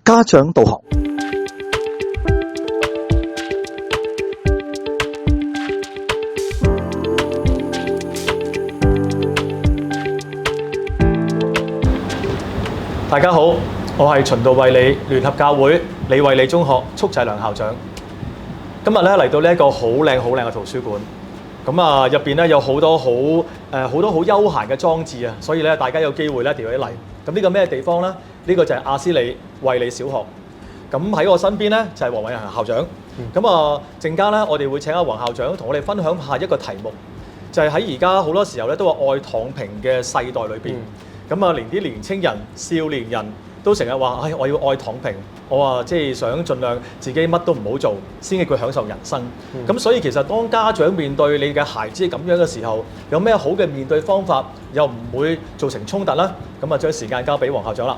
家長導航。大家好，我係循道衛理聯合教會李衛理中學束濟良校長。今日咧嚟到呢一個好靚嘅圖書館，咁啊入邊咧有好多好休閒嘅裝置啊，所以咧大家有機會咧調起嚟。咁呢個咩地方咧？呢個就係亞斯理衛理小學。咁喺我身邊咧就係黃偉恆校長。咁啊陣間咧我哋會請阿黃校長同我哋分享下一個題目，就係喺而家好多時候咧都話愛躺平嘅世代裏邊。咁啊，連啲年青人、少年人都成日話：唉，我要愛躺平，我話即係想盡量自己乜都唔好做，先至佢享受人生。咁所以其實當家長面對你嘅孩子咁樣嘅時候，有咩好嘅面對方法，又唔會造成衝突啦？咁啊，將時間交俾黃校長啦。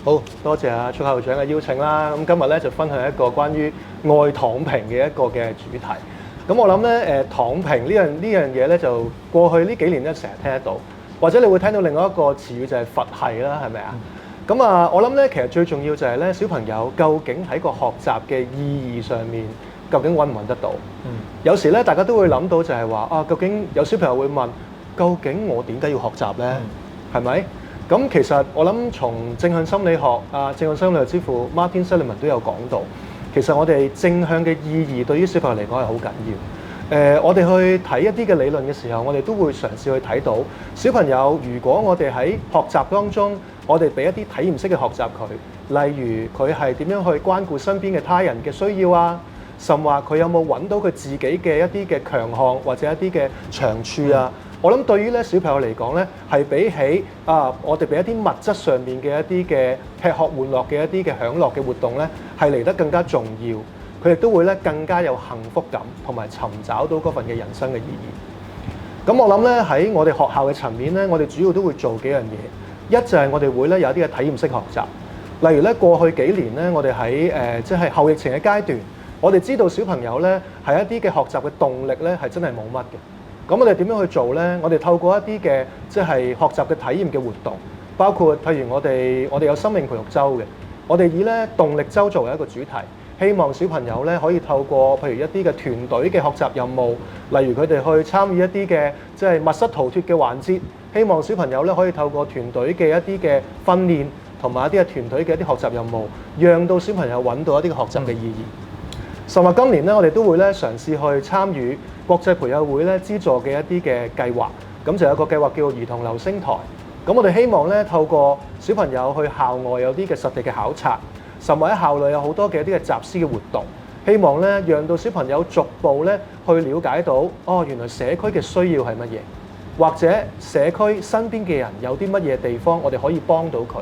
好多謝阿束校長嘅邀請啦。咁今日咧就分享一個關於愛躺平嘅一個嘅主題。咁我諗咧躺平呢樣嘢咧，就過去呢幾年咧成日聽得到。或者你會聽到另外一個詞語就係佛系啦，係咪啊？咁啊，我諗咧其實最重要就係咧小朋友究竟喺個學習嘅意義上面，究竟揾唔揾得到？有時咧大家都會諗到就係話啊，究竟有小朋友會問，究竟我點解要學習咧？係咪？咁其實我諗從正向心理學正向心理學之父 Martin Seligman 都有講到，其實我哋正向嘅意義對於小朋友嚟講係好緊要。我哋去睇一啲嘅理論嘅時候，我哋都會嘗試去睇到小朋友，如果我哋喺學習當中，我哋俾一啲體驗式嘅學習佢，例如佢係點樣去關顧身邊嘅他人嘅需要啊，甚或佢有冇揾到佢自己嘅一啲嘅強項或者一啲嘅長處啊。我諗對於咧小朋友嚟講咧，係比起我哋俾一啲物質上面嘅一啲嘅吃喝玩樂嘅一啲嘅享樂嘅活動咧，係嚟得更加重要。佢亦都會咧更加有幸福感，同埋尋找到嗰份嘅人生嘅意義。咁我諗咧喺我哋學校嘅層面咧，我哋主要都會做幾樣嘢。一就係我哋會咧有啲嘅體驗式學習，例如咧過去幾年咧，我哋喺即係後疫情嘅階段，我哋知道小朋友咧係一啲嘅學習嘅動力咧係真係冇乜嘅。咁我哋點樣去做咧？我哋透過一啲嘅即係學習嘅體驗嘅活動，包括譬如我哋有生命培育週嘅，我哋以咧動力週作為一個主題。希望小朋友咧可以透過譬如一啲嘅團隊嘅學習任務，例如佢哋去參與一啲嘅即係密室逃脫嘅環節，希望小朋友咧可以透過團隊嘅一啲嘅訓練同埋一啲嘅團隊嘅一啲學習任務，讓到小朋友揾到一啲嘅學習嘅意義。甚至今年咧，我哋都會咧嘗試去參與國際培幼會咧資助嘅一啲嘅計劃，咁就有一個計劃叫兒童留聲台。咁我哋希望咧透過小朋友去校外有啲嘅實地嘅考察。甚至喺校內有好多嘅一啲嘅集思嘅活動，希望咧讓到小朋友逐步咧去了解到，原來社區嘅需要係乜嘢，或者社區身邊嘅人有啲乜嘢地方我哋可以幫到佢，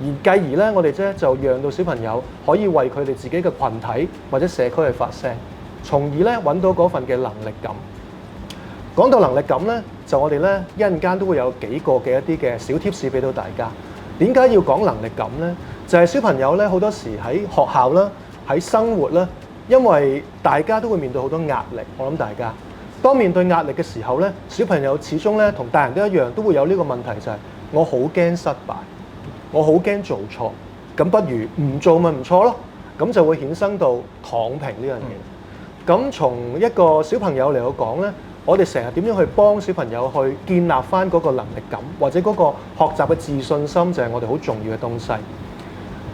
而繼而咧我哋咧就讓到小朋友可以為佢哋自己嘅群體或者社區去發聲，從而咧揾到嗰份嘅能力感。講到能力感咧，就我哋咧一陣間都會有幾個嘅一啲嘅小貼士俾到大家。點解要講能力感咧？就係小朋友咧，好多時喺學校啦，喺生活啦，因為大家都會面對好多壓力。我諗大家當面對壓力嘅時候咧，小朋友始終咧同大人都一樣，都會有呢個問題，就係我好驚失敗，我好驚做錯，咁不如唔做咪唔錯咯。咁就會衍生到躺平呢樣嘢。咁從一個小朋友嚟講咧，我哋成日點樣去幫小朋友去建立翻嗰個能力感，或者嗰個學習嘅自信心，就係我哋好重要嘅東西。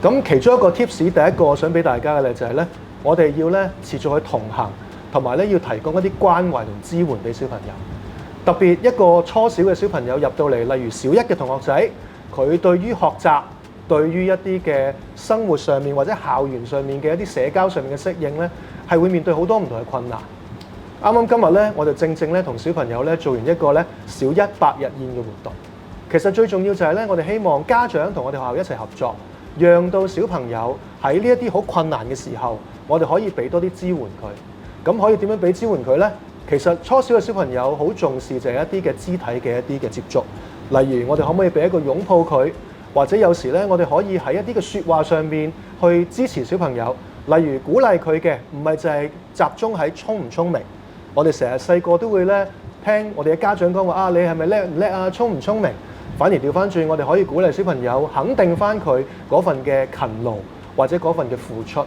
咁其中一個 tips， 第一個想俾大家嘅咧就係咧，我哋要咧持續去同行，同埋咧要提供一啲關懷同支援俾小朋友。特別一個初小嘅小朋友入到嚟，例如小一嘅同學仔，佢對於學習、對於一啲嘅生活上面或者校園上面嘅一啲社交上面嘅適應咧，係會面對好多唔同嘅困難。啱啱今日咧，我就正正咧同小朋友咧做完一個咧小一百日宴嘅活動。其實最重要就係咧，我哋希望家長同我哋學校一齊合作。讓到小朋友喺呢一啲好困難嘅時候，我哋可以俾多啲支援佢。咁可以點樣俾支援佢呢？其實初小嘅小朋友好重視就係一啲嘅肢體嘅一啲嘅接觸，例如我哋可唔可以俾一個擁抱佢，或者有時咧我哋可以喺一啲嘅説話上面去支持小朋友，例如鼓勵佢嘅，唔係就係集中喺聰唔聰明。我哋成日細個都會咧聽我哋嘅家長講話你係咪叻唔叻啊，聰唔聰明？反而調翻轉，我哋可以鼓勵小朋友肯定翻佢嗰份嘅勤勞，或者嗰份嘅付出。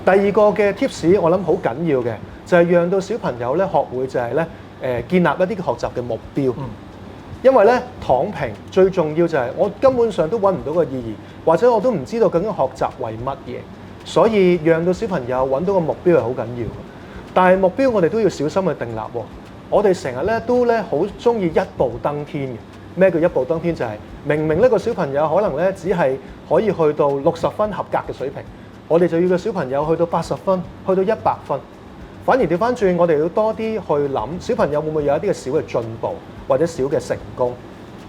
第二個嘅 tips 我諗好緊要嘅，就係讓到小朋友咧學會就係咧建立一啲學習嘅目標。因為咧躺平最重要就係我根本上都揾唔到個意義，或者我都唔知道究竟學習為乜嘢，所以讓到小朋友揾到個目標係好緊要。但係目標我哋都要小心去訂立喎。我哋成日咧都咧好中意一步登天嘅。咩叫一步登天？就係明明呢個小朋友可能咧只係可以去到60分合格嘅水平，我哋就要個小朋友去到80分，去到100分。反而調翻轉，我哋要多啲去諗小朋友會唔會有一啲嘅小嘅進步或者小嘅成功。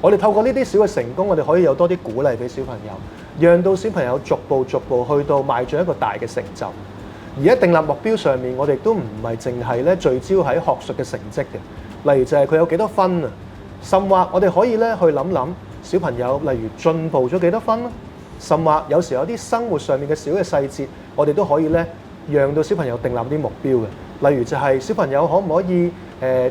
我哋透過呢啲小嘅成功，我哋可以有多啲鼓勵俾小朋友，讓到小朋友逐步去到邁進一個大嘅成就。而喺訂立目標上面，我哋都唔係淨係咧聚焦喺學術嘅成績嘅，例如就係佢有幾多分啊，甚或我哋可以咧去諗小朋友例如進步咗幾多分啦，甚或有時有啲生活上面嘅小嘅細節，我哋都可以咧讓到小朋友訂立啲目標嘅。例如就係小朋友可唔可以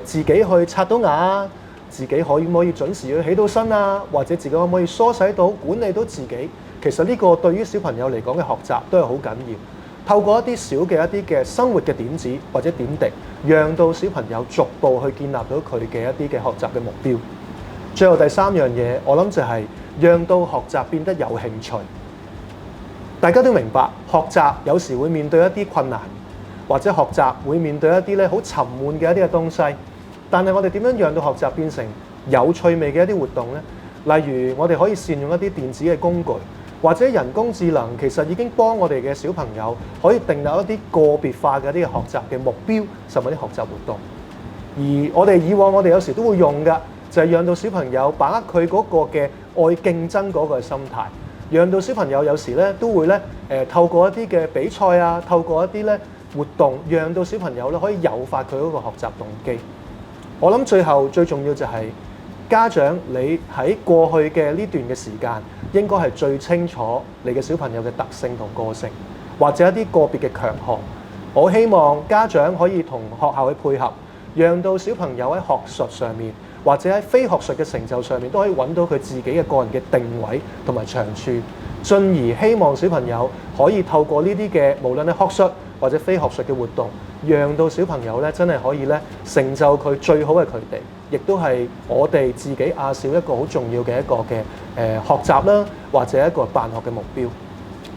自己去刷到牙，自己可唔可以準時去起到身啊，或者自己可唔可以梳洗到管理到自己。其實呢個對於小朋友嚟講嘅學習都係好緊要。透過一啲小嘅一啲嘅生活嘅點子或者點滴，讓到小朋友逐步去建立到佢嘅一啲嘅學習嘅目標。最後第三樣嘢，我諗就係讓到學習變得有興趣。大家都明白學習有時會面對一啲困難，或者學習會面對一啲咧好沉悶嘅一啲嘅東西，但係我哋點樣讓到學習變成有趣味嘅一啲活動呢？例如我哋可以善用一啲電子嘅工具，或者人工智能其實已經幫我哋嘅小朋友可以訂立一啲個別化嘅一啲嘅學習嘅目標，甚至啲學習活動。而我哋以往我哋有時都會用嘅，就係讓到小朋友把握佢嗰個嘅愛競爭嗰個心態，讓到小朋友有時咧都會咧透過一啲嘅比賽啊，透過一啲咧活動，讓到小朋友咧可以誘發佢嗰個學習動機。我諗最後最重要就係家長，你喺過去嘅呢段嘅時間，應該係最清楚你嘅小朋友嘅特性同個性，或者一啲個別嘅強項。我希望家長可以同學校去配合，讓到小朋友喺學術上面，或者喺非學術嘅成就上面，都可以揾到佢自己嘅個人嘅定位同埋長處，進而希望小朋友可以透過呢啲嘅無論係學術或者非學術嘅活動，讓到小朋友咧真係可以咧成就佢最好嘅佢哋，亦都係我哋自己亞少一個好重要嘅一個嘅學習啦，或者一個辦學嘅目標。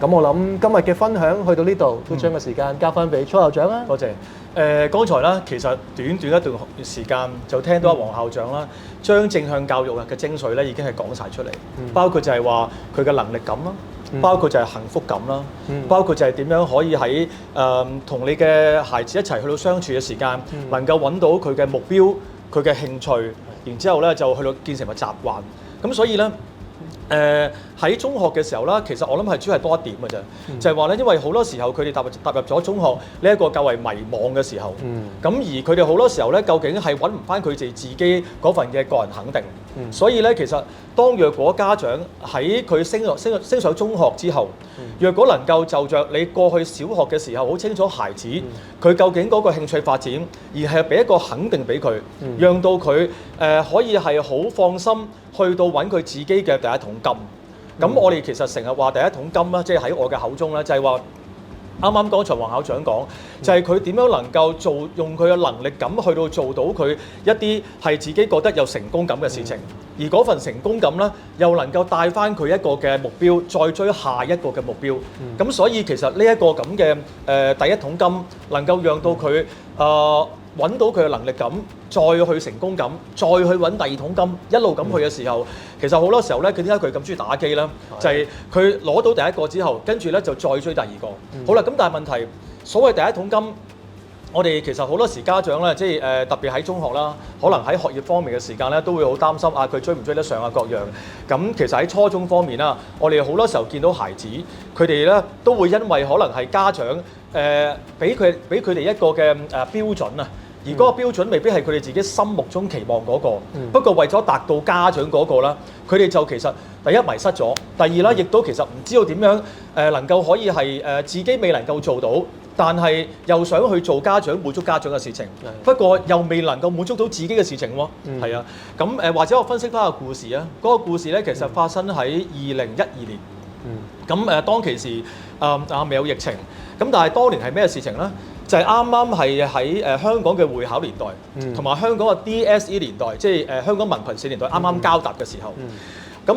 咁我諗今日嘅分享去到呢度，都將個時間交翻俾初校長啦。多謝。剛才啦，其實短短一段時間就聽到阿黃校長啦，將正向教育嘅精髓咧已經係講晒出嚟，包括就係話佢嘅能力感啦，包括就係幸福感啦，包括就係點樣可以喺同你嘅孩子一齊去到相處嘅時間，能夠揾到佢嘅目標、佢嘅興趣，然之後咧就去到建成個習慣。咁所以咧。喺中學嘅時候啦，其實我諗係主要係多一點嘅啫，就係話咧，因為好多時候佢哋踏入咗中學呢一個較為迷惘嘅時候，咁而佢哋好多時候咧，究竟係揾唔翻佢哋自己嗰份嘅個人肯定，所以咧其實當若果家長喺佢升上中學之後，若果能夠就着你過去小學嘅時候好清楚孩子佢究竟嗰個興趣發展，而係俾一個肯定俾佢，讓到佢可以係好放心去到揾佢自己嘅第一桶金。咁我哋其實成日話第一桶金啦，即係喺我嘅口中咧，就係話啱啱剛才黃校長講，就係佢點樣能夠用佢嘅能力感去到做到佢一啲係自己覺得有成功感嘅事情，而嗰份成功感咧，又能夠帶翻佢一個嘅目標，再追下一個嘅目標。咁所以其實呢一個咁嘅第一桶金，能夠讓到佢揾到佢嘅能力感，再去成功感，再去揾第二桶金，一路咁去嘅時候，其實好多時候咧，佢點解佢咁中意打機咧？就係佢攞到第一個之後，跟住咧就再追第二個。好啦，咁但係問題，所謂第一桶金，我哋其實好多時家長咧，即係特別喺中學啦，可能喺學業方面嘅時間咧，都會好擔心啊，佢追唔追得上啊各樣。咁其實喺初中方面啦，我哋好多時候見到孩子，佢哋咧都會因為可能係家長俾佢哋一個嘅標準啊。而嗰個標準未必係佢哋自己心目中期望嗰個，不過為咗達到家長嗰個啦，佢哋就其實第一迷失咗，第二啦亦都其實唔知道點樣能夠可以係自己未能夠做到，但係又想去做家長滿足家長嘅事情，不過又未能夠滿足到自己嘅事情喎。係啊，咁或者我分析翻個故事啊，嗰個故事咧其實發生喺2012年。咁當其時未有疫情，咁但係當年係咩事情咧？就係啱啱係喺香港嘅會考年代，同埋香港嘅 DSE 年代，即係香港文憑試年代啱啱交搭嘅時候。咁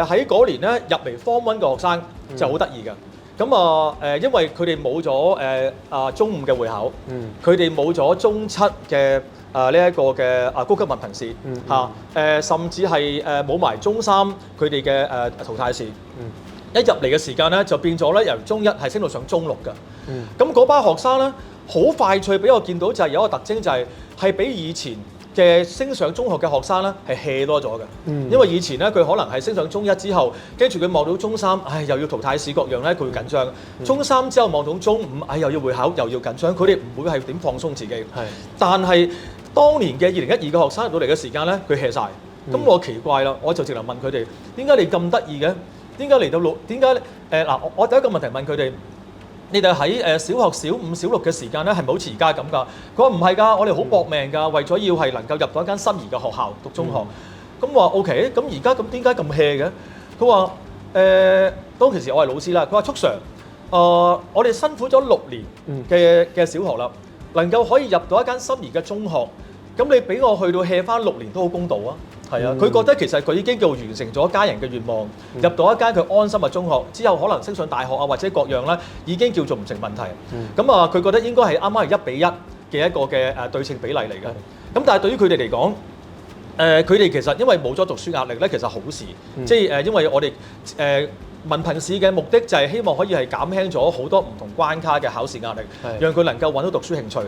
喺嗰年咧入嚟 Form 1嘅學生就好得意㗎。咁因為佢哋冇咗中五嘅會考，佢哋冇咗中七嘅呢一個嘅高級文憑試甚至係冇埋中三佢哋嘅淘汰試。一入嚟嘅時間咧，就變咗咧由中一係升到上中六㗎。咁嗰班學生咧，好快脆俾我見到就係有一個特徵，就係比以前嘅升上中學嘅學生咧係 hea 多咗嘅。因為以前咧佢可能係升上中一之後，跟住佢望到中三，又要淘汰試各樣咧，佢會緊張。中三之後望到中五，又要會考，又要緊張。佢哋唔會係點放鬆自己。但係當年嘅2012嘅學生入到嚟嘅時間咧，佢 hea 晒。咁我奇怪啦，我就直頭問佢哋：點解你咁得意嘅？點解嚟到點解我第一個問題問佢哋：你哋喺小學小五、小六嘅時間咧，係咪好似而家咁㗎？佢話唔係㗎，我哋好搏命㗎，為咗要係能夠入到一間心儀嘅學校讀中學。咁話 OK，咁而家咁點解咁 hea 嘅？佢話當其時我係老師啦。佢話速 Sir， 我哋辛苦咗6年嘅小學啦，能夠可以入到一間心儀嘅中學，咁你俾我去到 hea 翻6年都好公道啊！係啊，佢覺得其實佢已經叫完成咗家人嘅願望，入到一間佢安心嘅中學，之後可能升上大學或者各樣咧，已經叫做唔成問題。咁佢覺得應該係啱啱係1比1嘅一個嘅對稱比例嚟嘅。咁但係對於佢哋嚟講，佢哋其實因為冇咗讀書壓力咧，其實好事。即係因為我哋文憑試嘅目的就係希望可以係減輕咗好多唔同關卡嘅考試壓力，讓佢能夠揾到讀書興趣。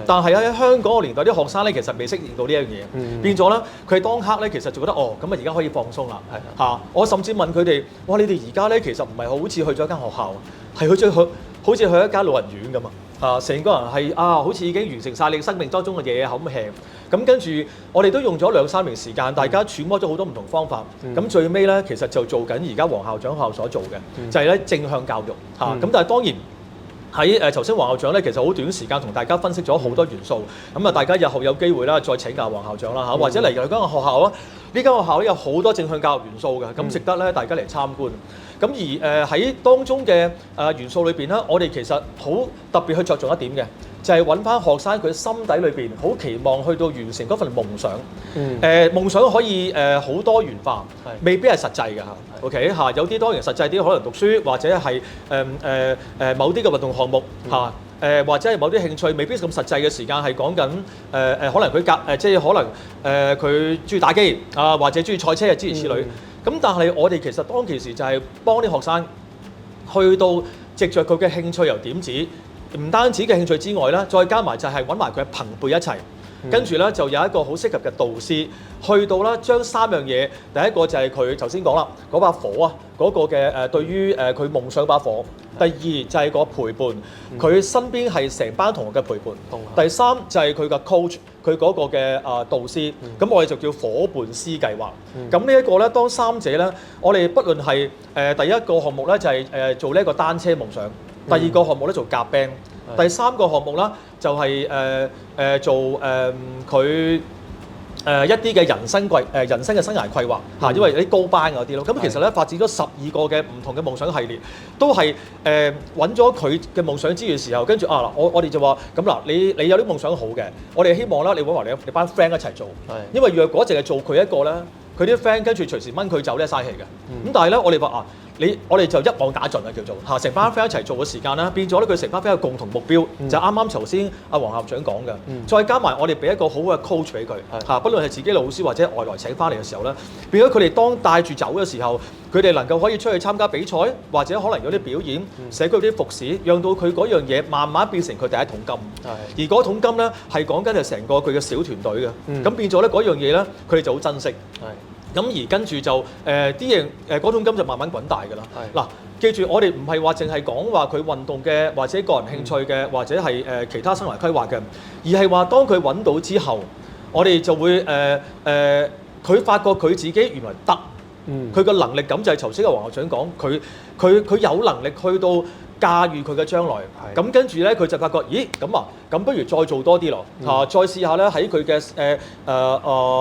但係喺香港個年代啲學生咧，其實未適應到呢一樣嘢，變咗咧佢當刻咧其實就覺得咁而家可以放鬆啦。我甚至問佢哋：哇，你哋而家咧其實唔係好似去咗一間學校，係去咗好似去一間老人院咁啊！成個人係好似已經完成晒你生命當中嘅嘢，咁 hea。咁跟住我哋都用咗2-3年時間，大家揣摩咗好多唔同方法。咁最尾咧，其實就做緊而家黃校長學校所做嘅，就係咧正向教育咁但係當然喺頭先黃校長咧，其實好短時間同大家分析咗好多元素。咁大家日後有機會啦，再請教黃校長啦或者嚟間嘅學校啊，呢間學校咧有好多正向教育元素嘅，咁值得咧大家嚟參觀。咁而喺當中嘅元素裏邊咧，我哋其實好特別去着重一點嘅，就係揾翻學生佢心底裏邊好期望去到完成嗰份夢想。夢想可以好多元化，未必係實際嘅嚇。OK 有啲當然實際啲，可能讀書或者係某啲嘅運動項目或者係某啲興趣，未必咁實際嘅時間係講緊可能佢即係可能佢中意打機或者中意賽車諸如此類。咁但係我哋其實當其時就係幫啲學生去到藉着佢嘅興趣由點子，唔單止嘅興趣之外咧，再加埋就係揾埋佢嘅朋輩一齊，跟住咧就有一個好適合嘅導師，去到咧將3樣嘢，第一個就係佢頭先講啦，嗰把火啊，嗰個嘅對於佢夢想把火。第二就係個陪伴，佢身邊係成班同學嘅陪伴。第三就係佢嘅 coach， 佢嗰個嘅導師。咁我哋就叫伙伴師計劃。咁呢一個咧，當3者咧，我哋不論係第一個項目咧就係做呢一個單車夢想，第二個項目咧做夾 band，第3個項目啦就係做佢。一啲嘅人生嘅生涯規劃因為啲高班嗰啲咯，咁其實咧發展咗12個嘅唔同嘅夢想系列，都係揾咗佢嘅夢想之餘嘅時候，跟住我哋就話咁嗱，你有啲夢想好嘅，我哋希望啦，你揾埋你班 friend 一齊做，因為若果淨係做佢一個咧，佢啲 friend 跟住隨時掹佢走咧嘥氣嘅，咁但係咧我哋話我哋就一網打盡啊，叫做成班 friend 一齊做嘅時間啦，變咗咧佢成班 friend 有共同目標，就啱啱頭先阿黃校長講嘅，再加埋我哋俾一個好嘅 coach 俾佢不論係自己老師或者外來請翻嚟嘅時候咧，變咗佢哋當帶住走嘅時候，佢哋能夠可以出去參加比賽，或者可能有啲表演，社區有啲服侍，讓到佢嗰樣嘢慢慢變成佢第一桶金，而嗰桶金咧係講緊係成個佢嘅小團隊嘅，咁變咗咧嗰樣嘢咧，佢哋就好珍惜。咁而跟住就啲嘢嗰桶金就慢慢滾大㗎啦。嗱，記住我哋唔係話淨係講話佢運動嘅，或者個人興趣嘅，或者係其他生涯規劃嘅，而係話當佢揾到之後，我哋就會佢發覺佢自己原來得，佢個能力感就係頭先阿黃校長講，佢有能力去到駕馭佢嘅將來。咁跟住咧，佢就發覺，咦咁啊，咁不如再做多啲咯，再試下咧喺佢嘅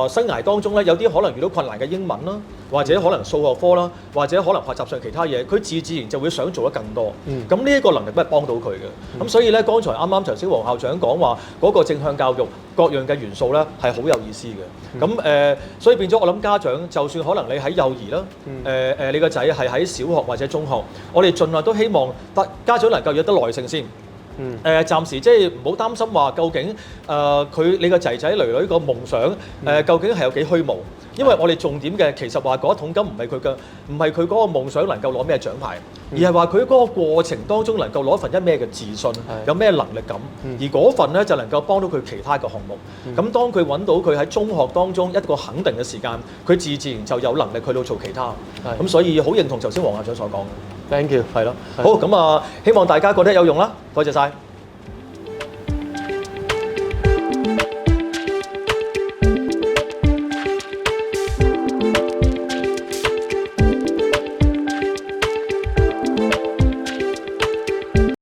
生涯當中咧，有啲可能遇到困難嘅英文啦，或者可能數學科啦，或者可能學習上其他嘢，佢自然就會想做得更多。咁呢一個能力都係幫到佢嘅。咁所以咧，剛才頭先黃校長講話嗰個正向教育各樣嘅元素咧係好有意思嘅。咁所以變咗我諗家長，就算可能你喺幼兒啦，你個仔係喺小學或者中學，我哋盡量都希望家長能夠有得耐性先。暫時即係唔好擔心話究竟你個仔仔女女個夢想究竟係有幾虛無，因為我哋重點嘅其實話嗰一桶金唔係佢嗰個夢想能夠攞咩獎牌，而係話佢嗰個過程當中能夠攞份咩嘅自信，有咩能力感，而嗰份咧就能夠幫到佢其他嘅項目。咁當佢揾到佢喺中學當中一個肯定嘅時間，佢自然就有能力去到做其他。咁所以好認同頭先黃校長所講嘅。Thank you，係咯。好咁希望大家覺得有用啦，多謝晒。